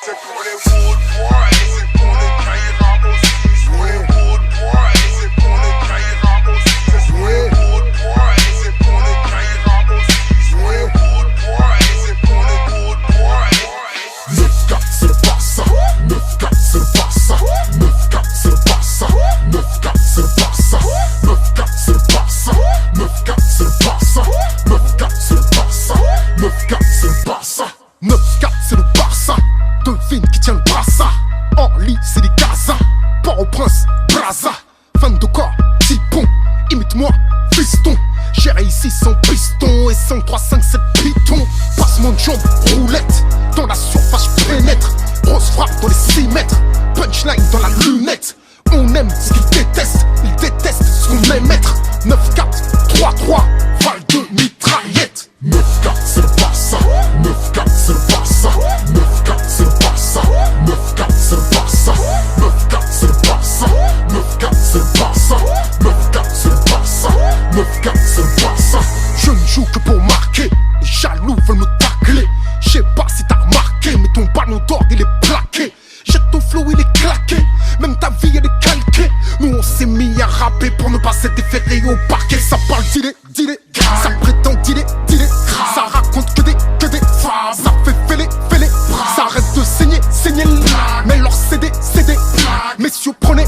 C'est pour les wood boys, c'est pour les caïras aussi. C'est pour les wood boys, c'est pour les caïras aussi. C'est pour les wood boys, c'est pour les caïras aussi. C'est pour les wood boys, c'est pour les wood boys. 9-4 c'est le Barça, 9-4 c'est le Barça, 9-4 c'est le Barça, 9-4 c'est le Barça, 9-4 c'est le Barça, 9-4 c'est le Barça, 9-4 c'est le Barça, 9-4 c'est le Barça, 9-4 c'est le Barça. Devine qui tient le brassard. En lit c'est des Gaza, Port-au-Prince, Braza. Fin de corps, Tipon, imite-moi, fiston. J'ai réussi sans piston et 5, 3, 5, 7 pitons. Passe-moi de jambe, roulette. Dans la surface je pénètre. Grosse frappe dans les 6 mètres. Punchline dans la lunette. On aime ce qu'ils détestent. Ils détestent ce qu'on aime être. 9-4, 3-3, val de mitraillette. 9-4 c'est le Barça, 9-4 c'est le Barça, 9-4 c'est le Barça, 9-4 c'est le Barça, 9-4 c'est le Barça, 9-4 c'est le Barça, 9-4 c'est le Barça, 9-4 c'est le Barça. Je ne joue que pour marquer, les jaloux veulent me tacler. Je sais pas si t'as remarqué, mais ton ballon d'or il est plaqué. Jette ton flow il est claqué, même ta vie elle est calquée. Nous on s'est mis à rapper pour ne pas s'être déféré au parquet. Ça parle d'idée, ça prétend d'idée, ça raconte que des phrases. Ça fait fêler, ça arrête de saigner mais leur CD, messieurs prenez,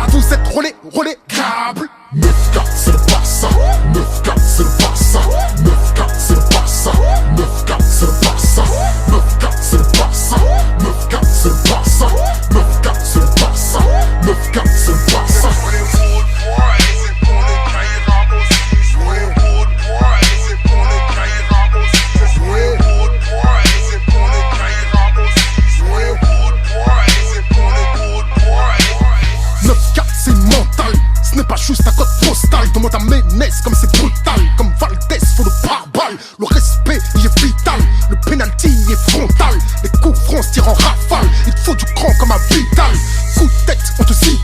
vous êtes relais, câble. 9-4 c'est le Barça, 9-4 c'est le Barça, 9-4 c'est le Barça, 9-4 c'est le Barça, 9-4 c'est le Barça, 9-4 c'est le Barça, 9-4 c'est le Barça, 9-4 c'est le Barça. C'est pour les wood boys, c'est pour les caïras aussi. C'est pour les wood boys, c'est pour les caïras aussi. C'est pour les wood boys, c'est pour les caïras aussi. C'est pour les wood boys, c'est pour les wood boys. 9-4 c'est mental, ce n'est pas juste un code postal. Demande à Ménès comme c'est brutal. Comme Valdez faut le pare-balles. Le respect y est vital, le penalty y est frontal. Les coups francs se tirent en rafale. Il te faut du cran comme un Vital. Coup de tête on te zip